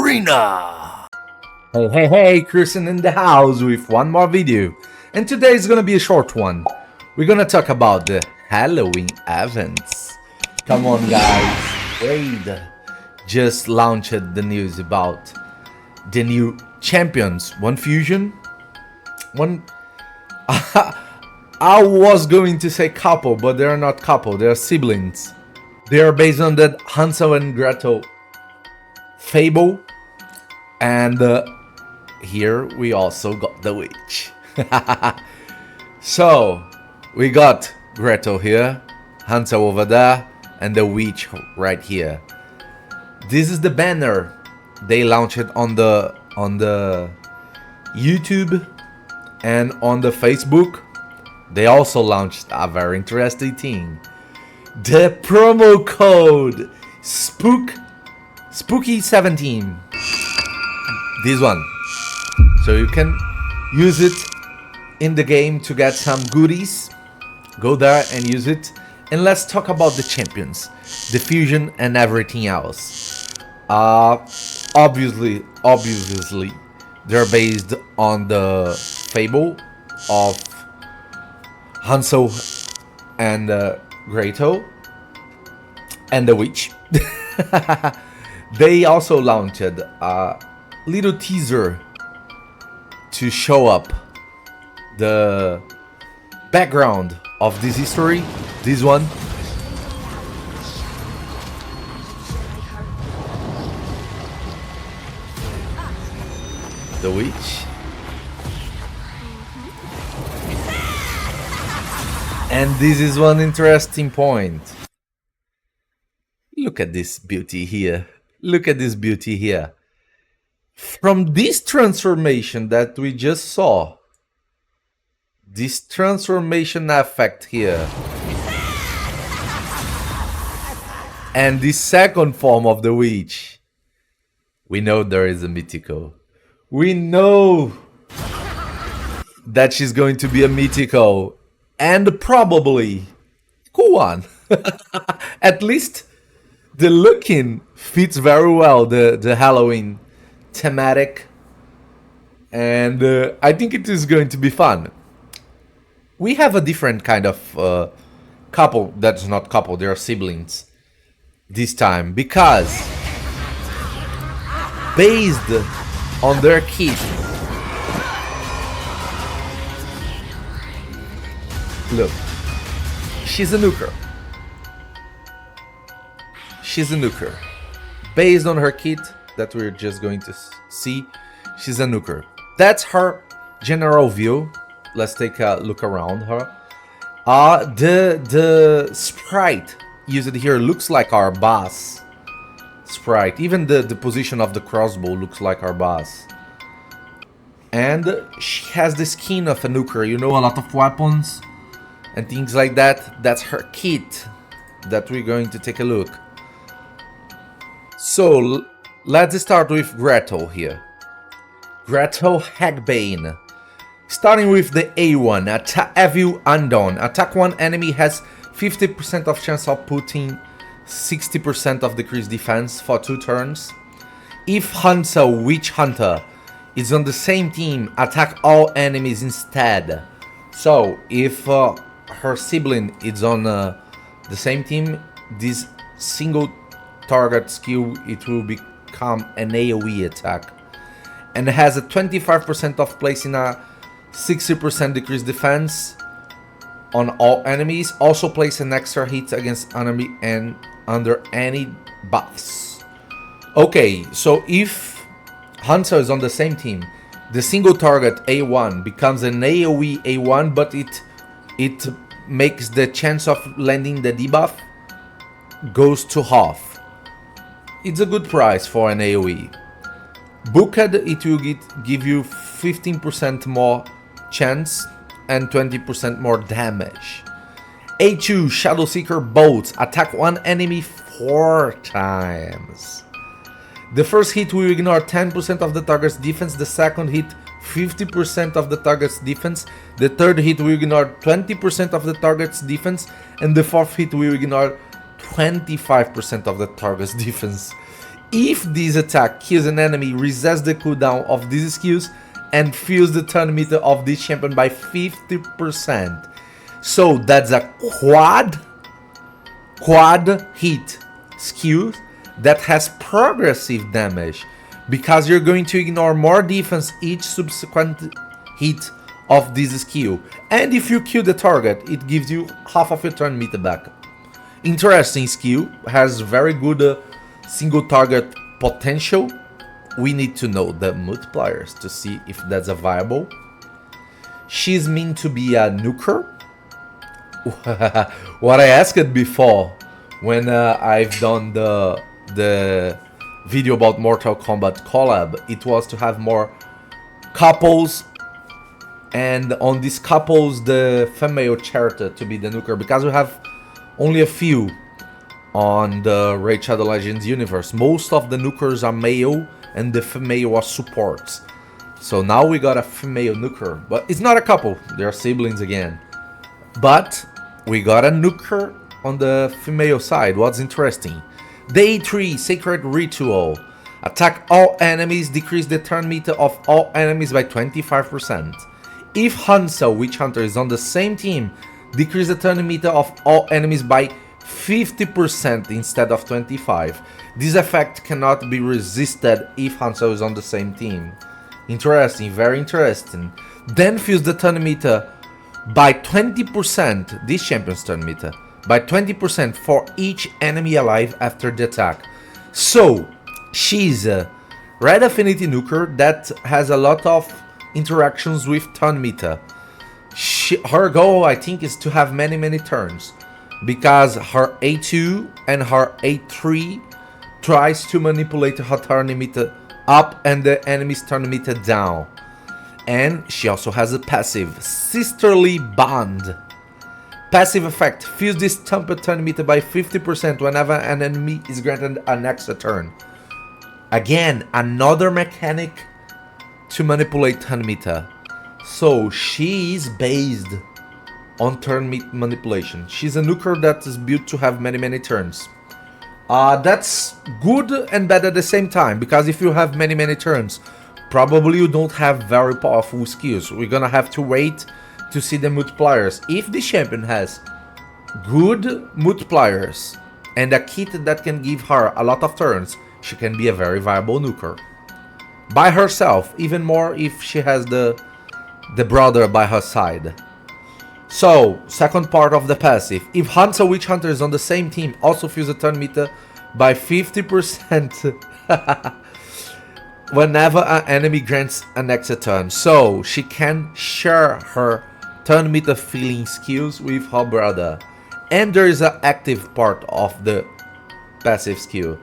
Arena! Hey, Christian in the house with one more video. And today is gonna be a short one. We're gonna talk about the Halloween events. Come on guys, Wade just launched the news about the new champions. One fusion, one... I was going to say couple, but they're not couple, they're siblings. They are based on the Hansel and Gretel fable, and here we also got the witch. So we got Gretel here, Hansel over there, and the witch right here. This is the banner they launched on the YouTube and on the Facebook. They also launched a very interesting thing. The promo code Spooky17. This one. So you can use it in the game to get some goodies. Go there and use it. And let's talk about the champions, the fusion and everything else. Obviously, they're based on the fable of Hansel and Gretel and the witch. They also launched a little teaser to show up the background of this history. This one. The witch. And this is one interesting point. Look at this beauty here. Look at this beauty here. From this transformation that we just saw, this transformation effect here, and this second form of the witch, we know there is a mythical. We know that she's going to be a mythical. And probably cool one. At least the looking fits very well the Halloween thematic, and I think it is going to be fun. We have a different kind of couple. That's not couple, they are siblings this time, because based on their kit. Look, she's a nuker. She's a nuker. Based on her kit that we're just going to see, she's a nuker. That's her general view. Let's take a look around her. The sprite used here looks like our boss sprite. Even the position of the crossbow looks like our boss. And she has the skin of a nuker. You know, a lot of weapons and things like that. That's her kit that we're going to take a look. So let's start with Gretel here. Gretel Hagbane. Starting with the A1, Evil Undone. Attack one enemy has 50% of chance of putting 60% of decreased defense for 2 turns. If Hansel Witchhunter is on the same team, attack all enemies instead. So if her sibling is on the same team, this single target skill, it will become an AoE attack, and has a 25% of placing a 60% decreased defense on all enemies. Also place an extra hit against enemy and under any buffs. Okay, so if Hansel is on the same team, the single target A1 becomes an AoE A1, but it makes the chance of landing the debuff goes to half. It's a good price for an AoE. Booked, it will give you 15% more chance and 20% more damage. A2 Shadow Seeker Bolts. Attack one enemy 4 times. The first hit will ignore 10% of the target's defense, the second hit 50% of the target's defense, the third hit will ignore 20% of the target's defense, and the fourth hit will ignore 25% of the target's defense. If this attack kills an enemy, resets the cooldown of these skills and fills the turn meter of this champion by 50%. So that's a quad hit skill that has progressive damage, because you're going to ignore more defense each subsequent hit of this skill. And if you kill the target, it gives you half of your turn meter back. Interesting skill, has very good single target potential. We need to know the multipliers to see if that's a viable. She's meant to be a nuker. What I asked before when I've done the video about Mortal Kombat collab, it was to have more couples, and on these couples the female character to be the nuker, because we have only a few on the Raid Shadow Legends universe. Most of the nukers are male and the female are supports. So now we got a female nuker, but it's not a couple, they're siblings again. But we got a nuker on the female side. What's interesting? Day 3 Sacred Ritual. Attack all enemies, decrease the turn meter of all enemies by 25%. If Hansel Witchhunter is on the same team, decrease the turn meter of all enemies by 50% instead of 25%. This effect cannot be resisted if Hansel is on the same team. Interesting, very interesting. Then fills the turn meter by 20%, this champion's turn meter, by 20% for each enemy alive after the attack. So, she's a red affinity nuker that has a lot of interactions with turn meter. Her goal, I think, is to have many turns, because her A2 and her A3 tries to manipulate her turn meter up and the enemy's turn meter down. And she also has a passive, Sisterly Bond. Passive effect, fills this temper turn meter by 50% whenever an enemy is granted an extra turn. Again, another mechanic to manipulate turn meter. So she is based on turn manipulation. She's a nuker that is built to have many turns. That's good and bad at the same time, because if you have many turns, probably you don't have very powerful skills. We're gonna have to wait to see the multipliers. If the champion has good multipliers and a kit that can give her a lot of turns, she can be a very viable nuker. By herself, even more if she has the brother by her side. So, second part of the passive. If Hansel Witchhunter is on the same team, also fills the turn meter by 50% whenever an enemy grants an extra turn. So, she can share her turn meter filling skills with her brother. And there is an active part of the passive skill.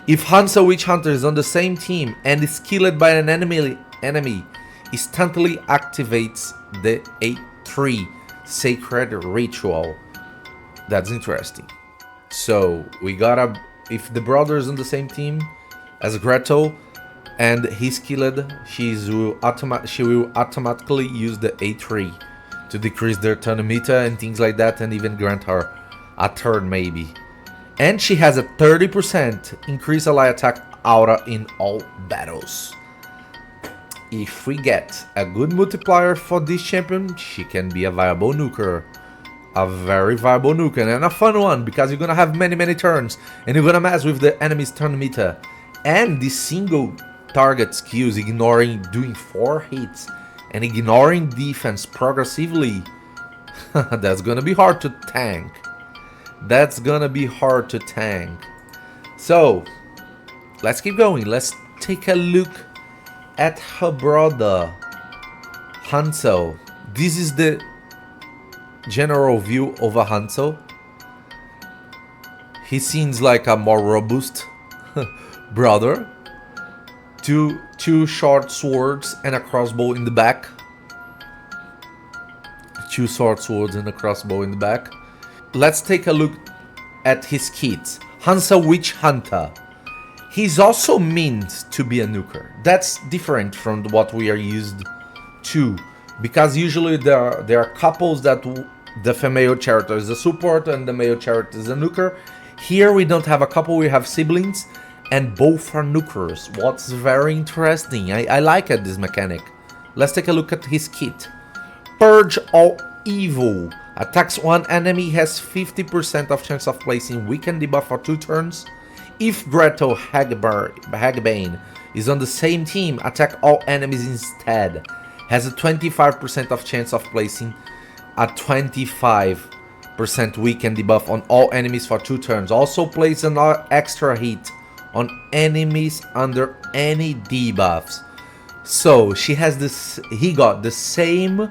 If Hansel Witchhunter is on the same team and is killed by an enemy instantly activates the A3 Sacred Ritual. That's interesting. So we gotta, if the brother is on the same team as Gretel and he's killed, she will automatically use the A3 to decrease their turn meter and things like that, and even grant her a turn maybe. And she has a 30% increase ally attack aura in all battles. If we get a good multiplier for this champion, she can be a viable nuker. A very viable nuker, and a fun one, because you're gonna have many turns, and you're gonna mess with the enemy's turn meter. And the single target skills, doing 4 hits, and ignoring defense progressively, that's gonna be hard to tank. That's gonna be hard to tank. So, let's keep going. Let's take a look at her brother, Hansel. This is the general view over Hansel. He seems like a more robust brother. Two short swords and a crossbow in the back. 2 short swords and a crossbow in the back. Let's take a look at his kits. Hansel Witchhunter. He's also meant to be a nuker. That's different from what we are used to, because usually there are couples that the female character is a support and the male character is a nuker. Here we don't have a couple, we have siblings, and both are nukers. What's very interesting. I like this mechanic. Let's take a look at his kit. Purge all evil. Attacks one enemy, has 50% of chance of placing weaken debuff for 2 turns. If Gretel Hagbane is on the same team, attack all enemies instead. Has a 25% of chance of placing a 25% weaken debuff on all enemies for 2 turns. Also plays an extra hit on enemies under any debuffs. So she has this. He got the same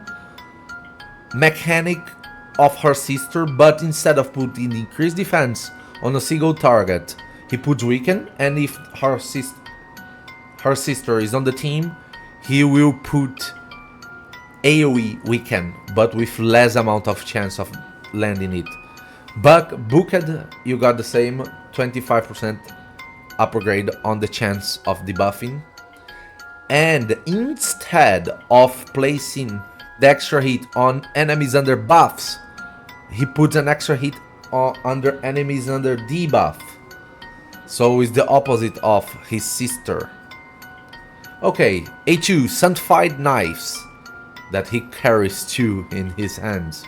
mechanic of her sister, but instead of putting increased defense on a single target, he puts weaken, and if her sister is on the team, he will put AoE weaken, but with less amount of chance of landing it. But Booked, you got the same 25% upgrade on the chance of debuffing, and instead of placing the extra hit on enemies under buffs, he puts an extra hit under enemies under debuff. So it's the opposite of his sister. Okay, A2, sanctified knives that he carries 2 in his hands.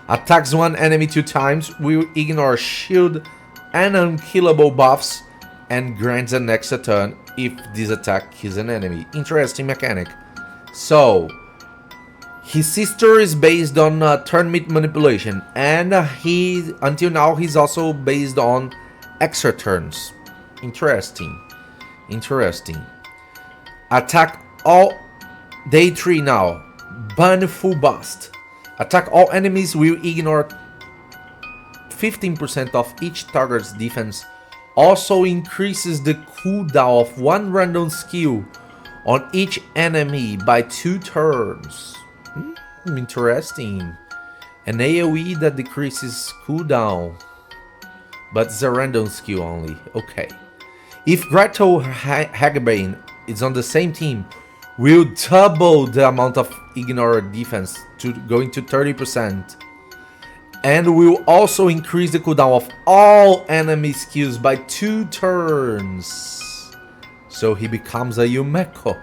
Attacks one enemy 2 times, will ignore shield and unkillable buffs, and grants an extra turn if this attack kills an enemy. Interesting mechanic. So his sister is based on turn meat manipulation, and until now he's also based on extra turns. Interesting. Attack all day 3 now. Burn full bust. Attack all enemies, will ignore 15% of each target's defense. Also increases the cooldown of 1 random skill on each enemy by 2 turns. Interesting. An AoE that decreases cooldown, but it's a random skill only. Okay. If Gretel Hagbane is on the same team, will double the amount of ignore defense to going to 30%, and will also increase the cooldown of all enemy skills by 2 turns. So he becomes a Yumeko.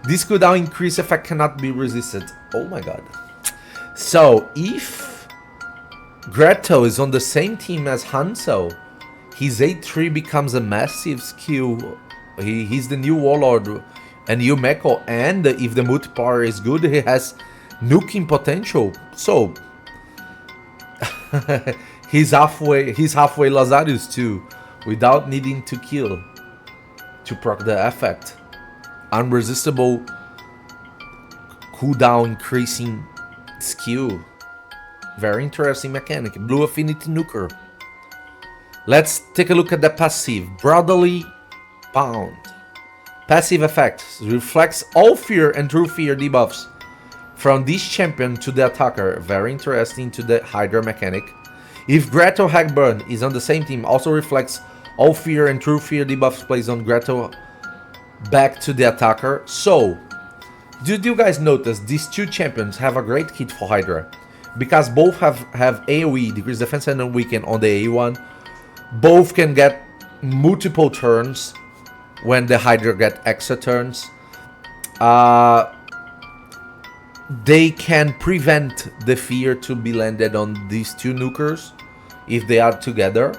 This cooldown increase effect cannot be resisted. Oh my god. So if Gretel is on the same team as Hansel, his A3 becomes a massive skill. He's the new warlord and Yumeko, and if the multiplier is good, he has nuking potential. So he's halfway Lazarus too, without needing to kill to proc the effect. Unresistible cooldown increasing skill. Very interesting mechanic. Blue affinity nuker. Let's take a look at the passive. Brotherly Pound. Passive effect reflects all fear and true fear debuffs from this champion to the attacker. Very interesting to the Hydra mechanic. If Gretel Hagbane is on the same team, also reflects all fear and true fear debuffs placed on Gretel back to the attacker. So, did you guys notice these 2 champions have a great kit for Hydra? Because both have AoE, decrease defense and weaken on the A1. Both can get multiple turns when the Hydra get extra turns. They can prevent the fear to be landed on these 2 nukers if they are together.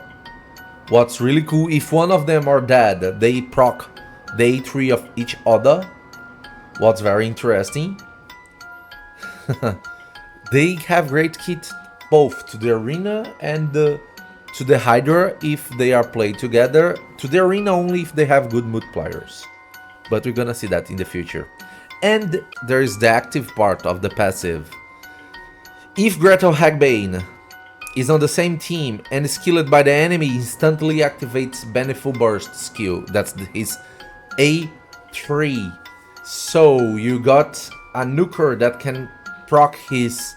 What's really cool, if one of them are dead, they proc the A3 of each other. What's very interesting. They have great kit both to the arena and to the Hydra if they are played together. To the arena only if they have good multipliers. But we're gonna see that in the future. And there is the active part of the passive. If Gretel Hagbane is on the same team and is killed by the enemy, instantly activates Beneful Burst skill. That's his A3. So you got a nuker that can proc his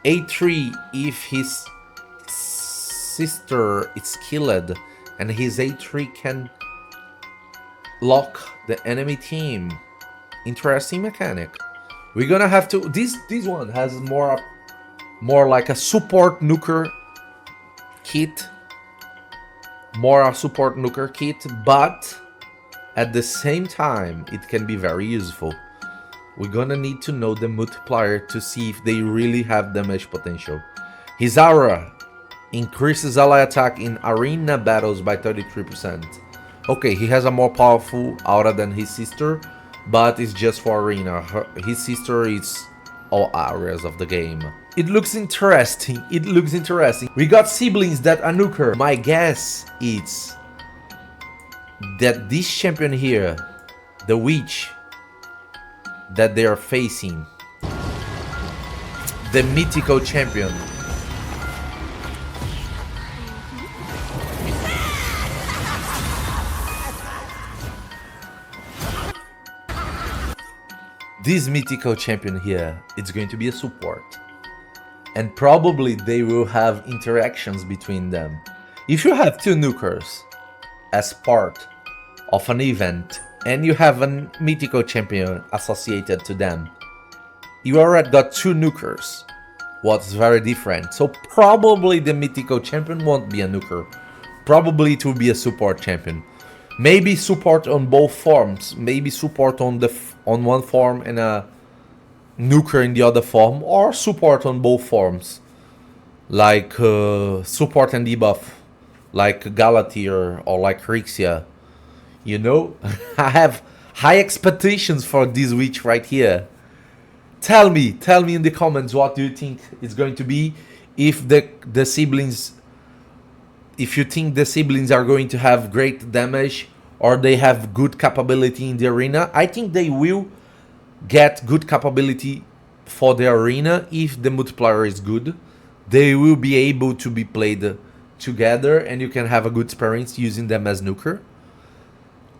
A3 if his sister is killed, and his A3 can lock the enemy team. Interesting mechanic. We're gonna have to. This one has more like a support nuker kit more a support nuker kit, but at the same time, it can be very useful. We're gonna need to know the multiplier to see if they really have damage potential. His aura increases ally attack in arena battles by 33%. Okay, he has a more powerful aura than his sister, but it's just for arena. His sister is all areas of the game. It looks interesting. It looks interesting. We got siblings that are nuker. My guess is that this champion here, the witch that they are facing, the mythical champion, this mythical champion here, it's going to be a support. And probably they will have interactions between them. If you have two nukers as part of an event and you have a mythical champion associated to them, you already got two nukers. What's very different. So probably the mythical champion won't be a nuker. Probably it will be a support champion. Maybe support on both forms. Maybe support on one form and a nuker in the other form, or support on both forms, like support and debuff, like Galatir or like Rixia. You know, I have high expectations for this witch right here. Tell me in the comments what do you think it's going to be, if the siblings, if you think the siblings are going to have great damage or they have good capability in the arena. I think they will get good capability for the arena if the multiplier is good. They will be able to be played together and you can have a good experience using them as nuker.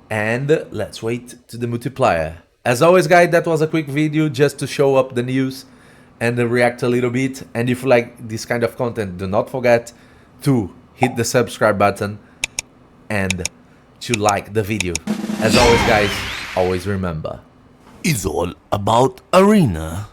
And let's wait to the multiplier. As always guys, that was a quick video just to show up the news and react a little bit. And if you like this kind of content, do not forget to hit the subscribe button and to like the video. As always guys, always remember, it's all about arena.